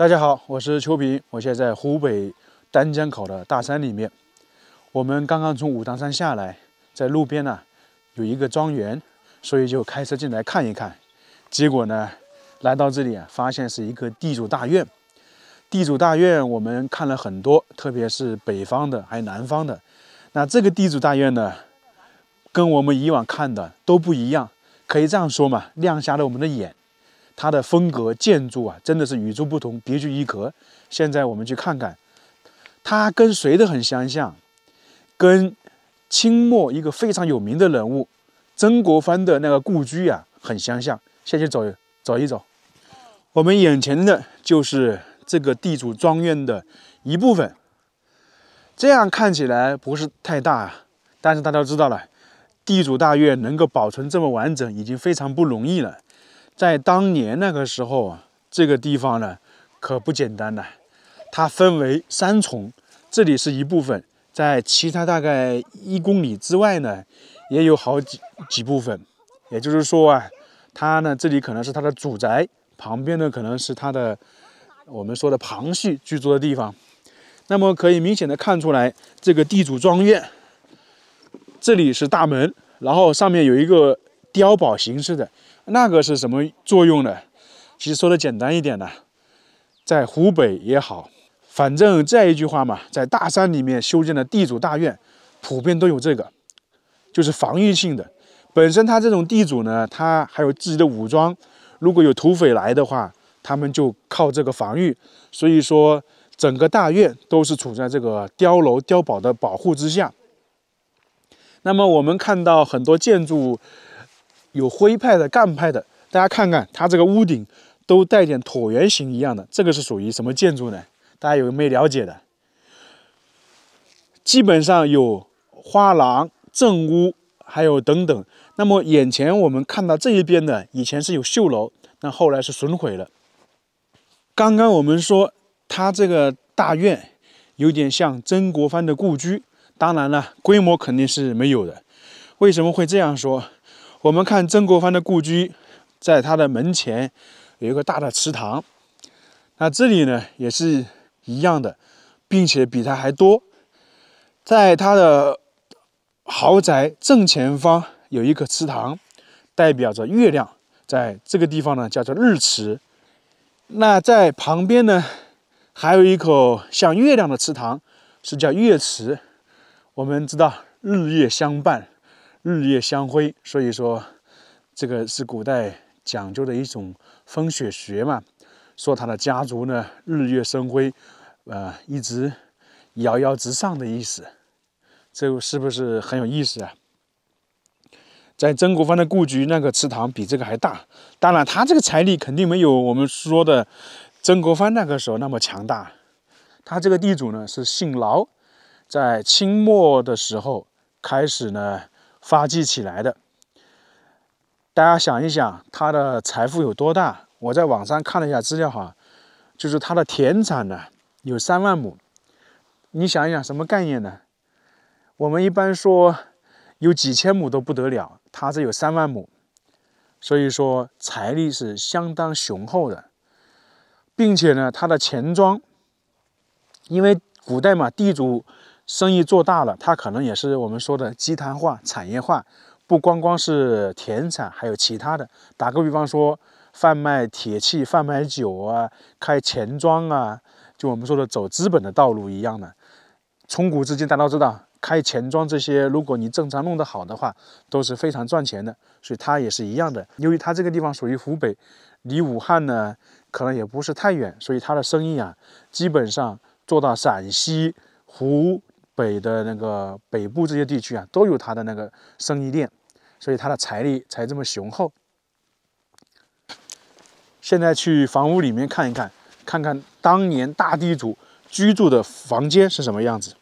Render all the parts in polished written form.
大家好，我是邱平，我现在在湖北丹江口的大山里面。我们刚刚从武当山下来，在路边呢有一个庄园，所以就开车进来看一看。结果呢，来到这里啊，发现是一个地主大院。地主大院我们看了很多，特别是北方的还有南方的。那这个地主大院呢，跟我们以往看的都不一样，可以这样说嘛，亮瞎了我们的眼。它的风格建筑啊，真的是与众不同，别具一格。现在我们去看看，它跟谁的很相像，跟清末一个非常有名的人物曾国藩的那个故居啊很相像。先去走一走，我们眼前的就是这个地主庄院的一部分。这样看起来不是太大啊，但是大家都知道了，地主大院能够保存这么完整，已经非常不容易了。在当年那个时候啊，这个地方呢可不简单了。它分为3重，这里是一部分，在其他大概1公里之外呢，也有好几部分。也就是说啊，它呢这里可能是它的主宅，旁边呢可能是它的我们说的旁系居住的地方。那么可以明显的看出来，这个地主庄院，这里是大门，然后上面有一个碉堡形式的。那个是什么作用呢？其实说的简单一点呢，在湖北也好，反正这一句话嘛，在大山里面修建的地主大院，普遍都有这个，就是防御性的。本身他这种地主呢，他还有自己的武装，如果有土匪来的话，他们就靠这个防御。所以说，整个大院都是处在这个碉楼、碉堡的保护之下。那么我们看到很多建筑，有徽派的、赣派的，大家看看它这个屋顶都带点椭圆形一样的，这个是属于什么建筑呢？大家有没有了解的？基本上有花廊、正屋，还有等等。那么眼前我们看到这一边呢，以前是有绣楼，那后来是损毁了。刚刚我们说它这个大院有点像曾国藩的故居，当然了，规模肯定是没有的。为什么会这样说？我们看曾国藩的故居，在他的门前有一个大的祠堂，那这里呢也是一样的，并且比他还多。在他的豪宅正前方有一个祠堂，代表着月亮，在这个地方呢叫做日祠。那在旁边呢还有一口像月亮的祠堂，是叫月祠。我们知道日月相伴，日月相辉，所以说这个是古代讲究的一种风水学嘛，说他的家族呢日月生辉，一直遥遥直上的意思。这是不是很有意思啊？在曾国藩的故居，那个祠堂比这个还大。当然，他这个财力肯定没有我们说的曾国藩那个时候那么强大。他这个地主呢是姓劳，在清末的时候开始呢发迹起来的。大家想一想，他的财富有多大？我在网上看了一下资料哈，就是他的田产呢有3万亩。你想一想，什么概念呢？我们一般说有几千亩都不得了，他这有3万亩，所以说财力是相当雄厚的，并且呢，他的钱庄，因为古代嘛，地主生意做大了，他可能也是我们说的集团化、产业化，不光光是田产，还有其他的。打个比方说，贩卖铁器、贩卖酒啊，开钱庄啊，就我们说的走资本的道路一样的。从古至今，大家都知道，开钱庄这些，如果你正常弄得好的话，都是非常赚钱的。所以它也是一样的。由于它这个地方属于湖北，离武汉呢可能也不是太远，所以它的生意啊，基本上做到陕西、湖北的那个北部这些地区啊，都有它的那个生意链，所以它的财力才这么雄厚。现在去房屋里面看一看，看看当年大地主居住的房间是什么样子。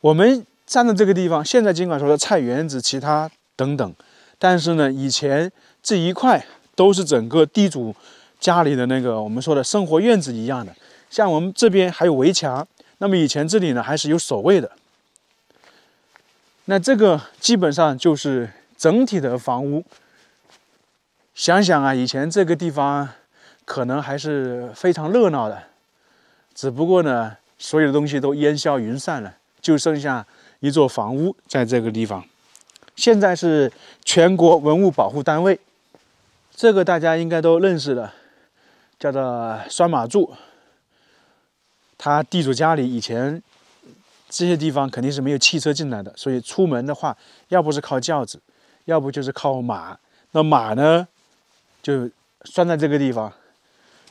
我们站在这个地方，现在尽管说的菜园子、其他等等，但是呢，以前这一块都是整个地主家里的那个我们说的生活院子一样的。像我们这边还有围墙，那么以前这里呢还是有守卫的。那这个基本上就是整体的房屋。想想啊，以前这个地方可能还是非常热闹的。只不过呢，所有的东西都烟消云散了，就剩下一座房屋在这个地方。现在是全国文物保护单位，这个大家应该都认识了，叫做拴马柱。他地主家里以前这些地方肯定是没有汽车进来的，所以出门的话，要不是靠轿子，要不就是靠马。那马呢，就拴在这个地方。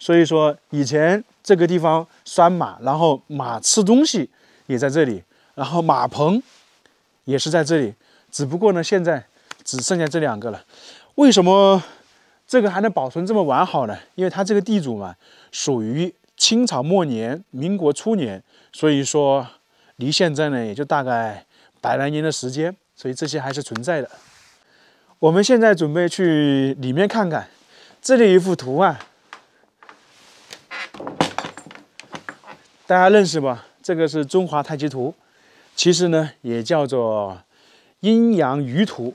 所以说，以前这个地方拴马，然后马吃东西也在这里，然后马棚也是在这里。只不过呢，现在只剩下这2个了。为什么这个还能保存这么完好呢？因为它这个地主嘛，属于清朝末年、民国初年，所以说离现在呢也就大概100来年的时间，所以这些还是存在的。我们现在准备去里面看看，这里有一幅图案，大家认识吧？这个是中华太极图，其实呢也叫做阴阳鱼图。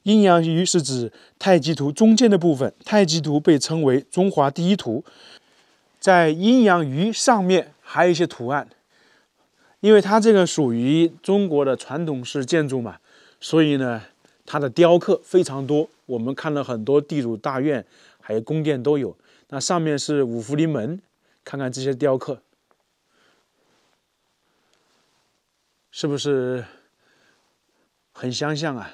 阴阳鱼是指太极图中间的部分，太极图被称为中华第一图。在阴阳鱼上面还有一些图案，因为它这个属于中国的传统式建筑嘛，所以呢它的雕刻非常多。我们看了很多地主大院还有宫殿都有。那上面是五福临门，看看这些雕刻是不是很相像啊？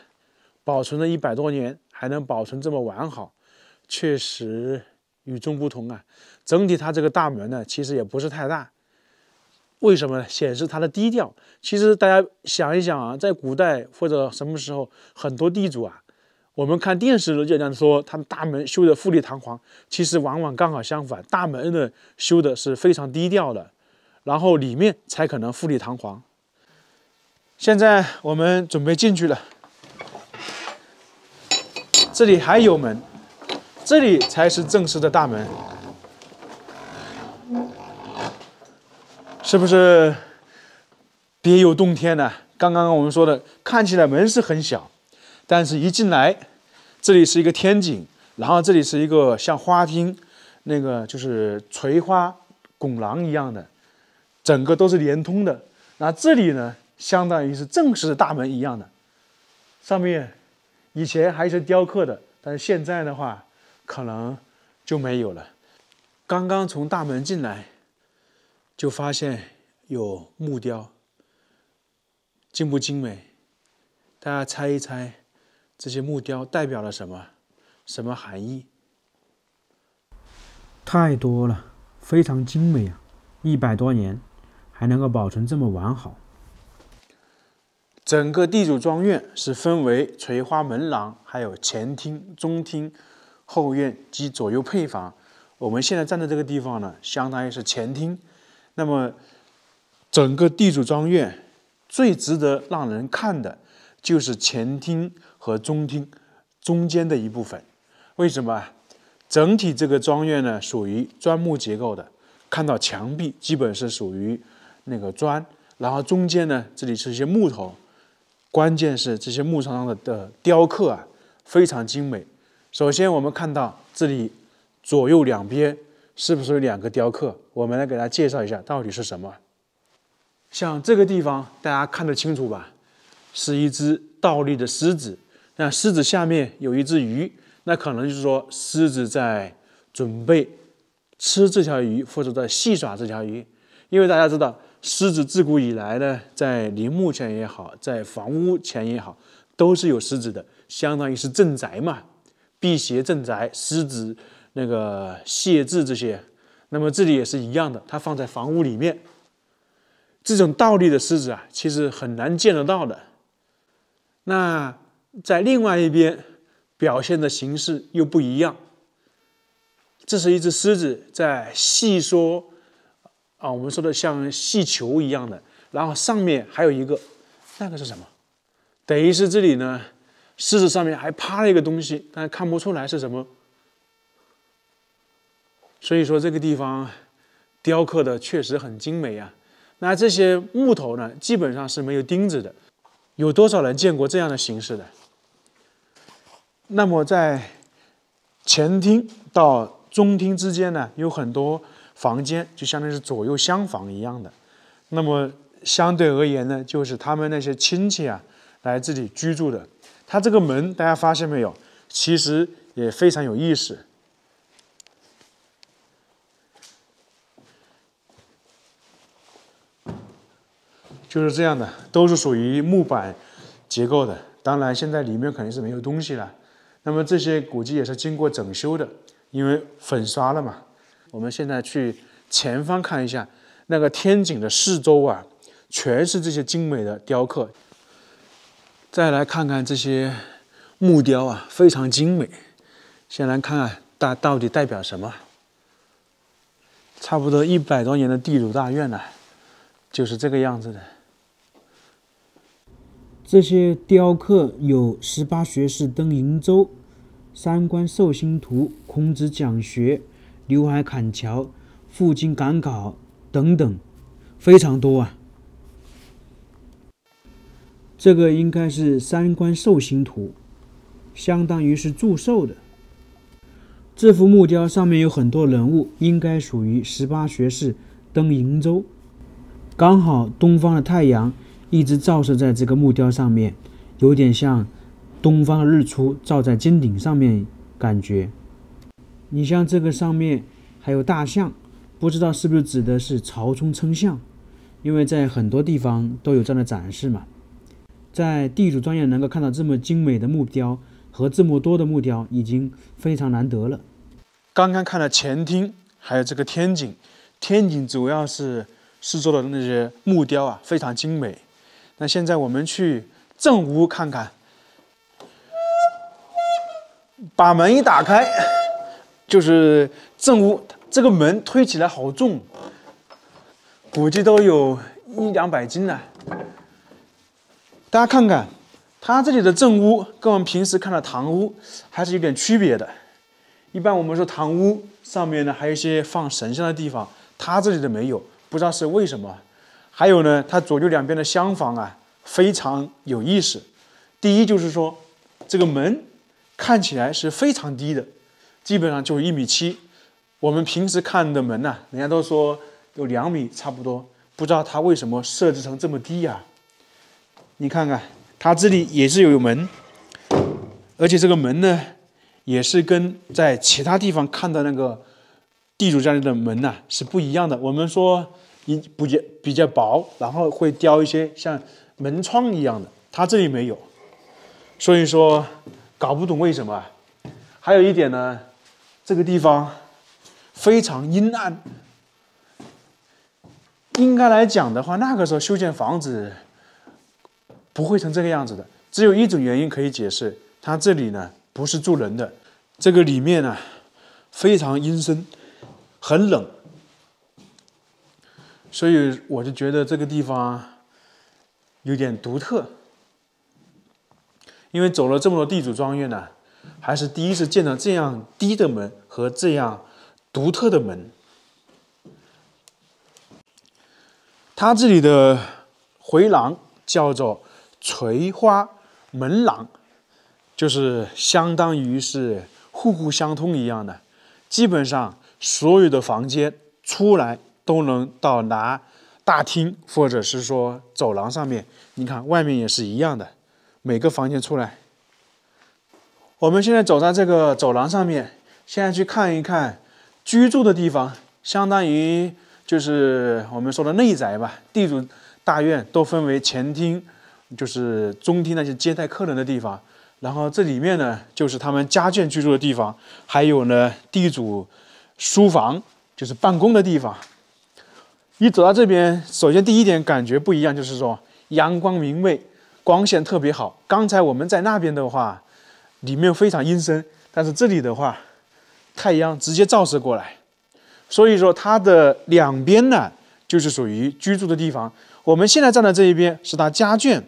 保存了100多年，还能保存这么完好，确实与众不同啊。整体它这个大门呢，其实也不是太大。为什么呢？显示它的低调。其实大家想一想啊，在古代或者什么时候，很多地主啊，我们看电视就讲说他们大门修的富丽堂皇，其实往往刚好相反，大门呢修的是非常低调的，然后里面才可能富丽堂皇。现在我们准备进去了，这里还有门，这里才是正式的大门，是不是别有洞天呢？刚刚我们说的，看起来门是很小，但是一进来，这里是一个天井，然后这里是一个像花厅，那个就是垂花拱廊一样的，整个都是连通的。那这里呢，相当于是正式的大门一样的，上面以前还是雕刻的，但是现在的话，可能就没有了。刚刚从大门进来，就发现有木雕，精不精美？大家猜一猜，这些木雕代表了什么？什么含义？太多了，非常精美啊！100多年还能够保存这么完好。整个地主庄院是分为垂花门廊，还有前厅、中厅、后院及左右配房。我们现在站的这个地方呢，相当于是前厅。那么，整个地主庄院最值得让人看的，就是前厅和中厅中间的一部分。为什么？整体这个庄院呢，属于砖木结构的，看到墙壁基本是属于那个砖，然后中间呢，这里是一些木头。关键是这些木头上的雕刻啊，非常精美。首先，我们看到这里左右两边是不是有2个雕刻？我们来给大家介绍一下到底是什么。像这个地方，大家看得清楚吧？是一只倒立的狮子，那狮子下面有一只鱼，那可能就是说狮子在准备吃这条鱼，或者在戏耍这条鱼。因为大家知道，狮子自古以来呢，在陵墓前也好，在房屋前也好，都是有狮子的，相当于是镇宅嘛，辟邪镇宅，狮子那个谢字这些。那么这里也是一样的，它放在房屋里面。这种倒立的狮子啊，其实很难见得到的。那在另外一边表现的形式又不一样。这是一只狮子在戏说啊，我们说的像戏球一样的，然后上面还有一个，那个是什么？等于是这里呢，狮子上面还趴了一个东西，但看不出来是什么。所以说这个地方雕刻的确实很精美啊。那这些木头呢，基本上是没有钉子的。有多少人见过这样的形式的？那么在前厅到中厅之间呢，有很多房间就相当于是左右厢房一样的。那么相对而言呢，就是他们那些亲戚啊来这里居住的。它这个门大家发现没有，其实也非常有意思。就是这样的，都是属于木板结构的。当然，现在里面肯定是没有东西了。那么这些估计也是经过整修的，因为粉刷了嘛。我们现在去前方看一下，那个天井的四周啊，全是这些精美的雕刻。再来看看这些木雕啊，非常精美。先来看看到底代表什么？差不多100多年的地主大院呢，就是这个样子的。这些雕刻有18学士登瀛洲、三官寿星图、孔子讲学、刘海砍樵、负荆赶考等等，非常多啊。这个应该是三官寿星图，相当于是祝寿的。这幅木雕上面有很多人物，应该属于18学士登瀛洲。刚好东方的太阳一直照射在这个木雕上面，有点像东方的日出照在尖顶上面感觉。你像这个上面还有大象，不知道是不是指的是曹冲称象，因为在很多地方都有这样的展示嘛。在地主专业能够看到这么精美的木雕和这么多的木雕，已经非常难得了。刚刚看了前厅，还有这个天井，天井主要是四周的那些木雕啊，非常精美。那现在我们去正屋看看，把门一打开，就是正屋。这个门推起来好重，估计都有100-200斤了。大家看看，它这里的正屋跟我们平时看的堂屋还是有点区别的。一般我们说堂屋上面呢还有一些放神像的地方，它这里的没有，不知道是为什么。还有呢，它左右两边的厢房啊非常有意思。第一就是说，这个门看起来是非常低的，基本上就1.7米。我们平时看的门呢，人家都说有2米差不多，不知道它为什么设置成这么低呀？你看看，它这里也是有门，而且这个门呢，也是跟在其他地方看的那个地主家里的门呢是不一样的。我们说比较薄，然后会雕一些像门窗一样的，它这里没有，所以说搞不懂为什么。还有一点呢，这个地方非常阴暗。应该来讲的话，那个时候修建房子不会成这个样子的，只有一种原因可以解释，它这里呢不是住人的，这个里面呢非常阴森，很冷，所以我就觉得这个地方有点独特。因为走了这么多地主庄园呢，还是第一次见到这样低的门和这样独特的门。它这里的回廊叫做垂花门廊，就是相当于是户户相通一样的，基本上所有的房间出来都能到达大厅或者是说走廊上面。你看外面也是一样的，每个房间出来。我们现在走在这个走廊上面，现在去看一看居住的地方，相当于就是我们说的内宅吧。地主大院都分为前厅，就是中厅那些接待客人的地方，然后这里面呢就是他们家眷居住的地方，还有呢地主书房，就是办公的地方。一走到这边，首先第一点感觉不一样，就是说阳光明媚，光线特别好。刚才我们在那边的话，里面非常阴森，但是这里的话，太阳直接照射过来，所以说它的两边呢就是属于居住的地方。我们现在站的这一边是他家眷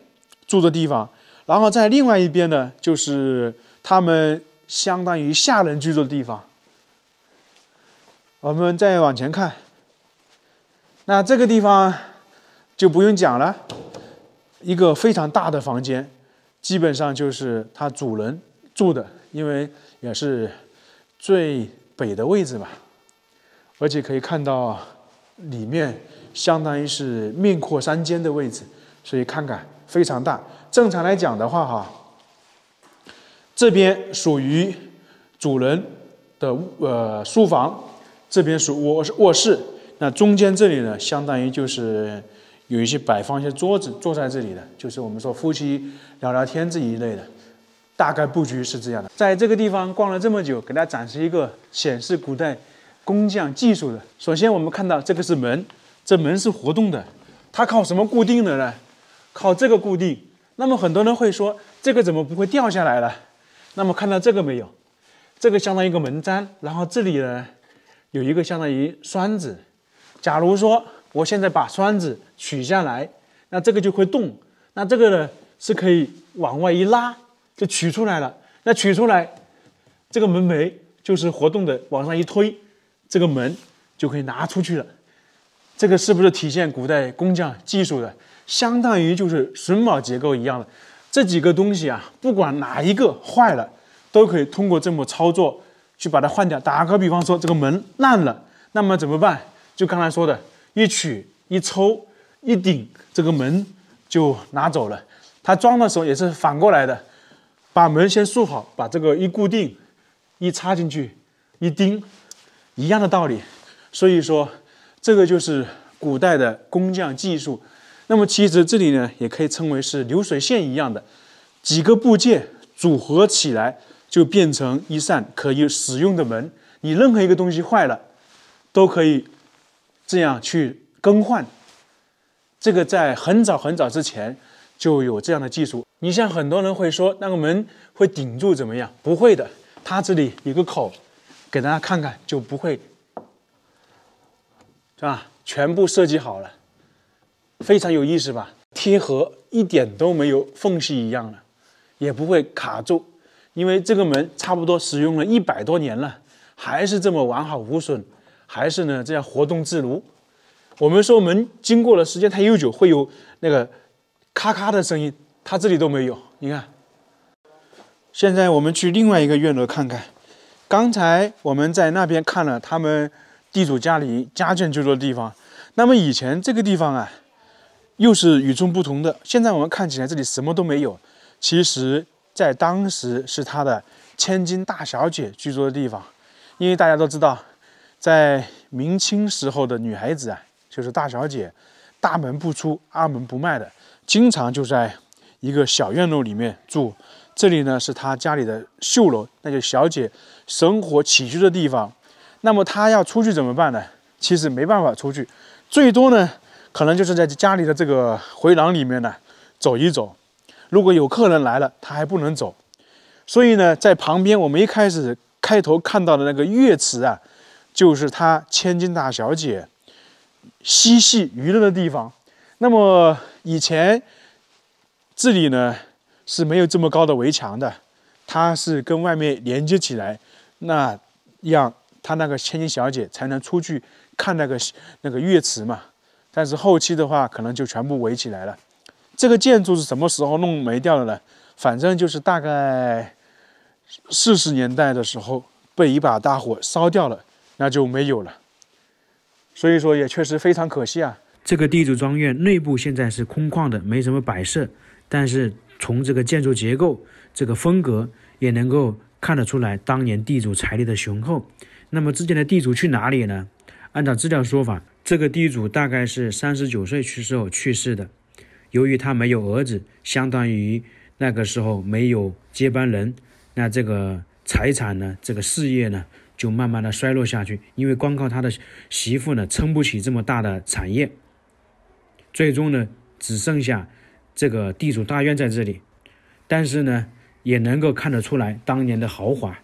住的地方，然后在另外一边呢就是他们相当于下人居住的地方。我们再往前看，那这个地方就不用讲了，一个非常大的房间，基本上就是他主人住的，因为也是最北的位置嘛。而且可以看到里面相当于是面阔三间的位置，所以看看非常大。正常来讲的话哈，这边属于主人的书房，这边属卧室。那中间这里呢，相当于就是有一些摆放一些桌子，坐在这里的，就是我们说夫妻聊聊天这一类的。大概布局是这样的。在这个地方逛了这么久，给大家展示一个显示古代工匠技术的。首先我们看到这个是门，这门是活动的，它靠什么固定的呢？靠这个固定。那么很多人会说，这个怎么不会掉下来了？那么看到这个没有？这个相当于一个门毡，然后这里呢有一个相当于栓子。假如说我现在把栓子取下来，那这个就会动。那这个呢是可以往外一拉，就取出来了。那取出来，这个门楣就是活动的，往上一推，这个门就可以拿出去了。这个是不是体现古代工匠技术的？相当于就是榫卯结构一样的。这几个东西啊，不管哪一个坏了，都可以通过这么操作去把它换掉。打个比方说，这个门烂了，那么怎么办？就刚才说的，一取一抽一顶，这个门就拿走了。它装的时候也是反过来的，把门先竖好，把这个一固定，一插进去，一钉，一样的道理。所以说，这个就是古代的工匠技术。那么其实这里呢，也可以称为是流水线一样的，几个部件组合起来，就变成一扇可以使用的门。你任何一个东西坏了，都可以这样去更换。这个在很早很早之前就有这样的技术。你像很多人会说那个门会顶住怎么样？不会的，它这里有个口，给大家看看就不会，是吧？全部设计好了，非常有意思吧？贴合一点都没有缝隙一样了，也不会卡住，因为这个门差不多使用了100多年了，还是这么完好无损，还是呢这样活动自如。我们说门经过了时间太悠久，会有那个咔咔的声音，它这里都没有。你看，现在我们去另外一个院落看看。刚才我们在那边看了他们地主家里家眷居住的地方，那么以前这个地方啊，又是与众不同的。现在我们看起来这里什么都没有，其实在当时是他的千金大小姐居住的地方。因为大家都知道，在明清时候的女孩子啊，就是大小姐，大门不出二门不迈的，经常就在一个小院落里面住。这里呢是她家里的绣楼，那就是小姐生活起居的地方。那么她要出去怎么办呢？其实没办法出去，最多呢可能就是在家里的这个回廊里面呢走一走。如果有客人来了，她还不能走。所以呢，在旁边我们一开头看到的那个乐池啊，就是她千金大小姐嬉戏娱乐的地方。那么以前这里呢是没有这么高的围墙的，它是跟外面连接起来，那样她那个千金小姐才能出去看那个乐池嘛。但是后期的话，可能就全部围起来了。这个建筑是什么时候弄没掉的呢？反正就是大概40年代的时候被一把大火烧掉了，那就没有了。所以说也确实非常可惜啊。这个地主庄院内部现在是空旷的，没什么摆设，但是从这个建筑结构、这个风格也能够看得出来当年地主财力的雄厚。那么之前的地主去哪里呢？按照资料说法，这个地主大概是39岁时候去世的。由于他没有儿子，相当于那个时候没有接班人，那这个财产呢，这个事业呢，就慢慢的衰落下去。因为光靠他的媳妇呢，撑不起这么大的产业，最终呢，只剩下这个地主大院在这里。但是呢，也能够看得出来当年的豪华。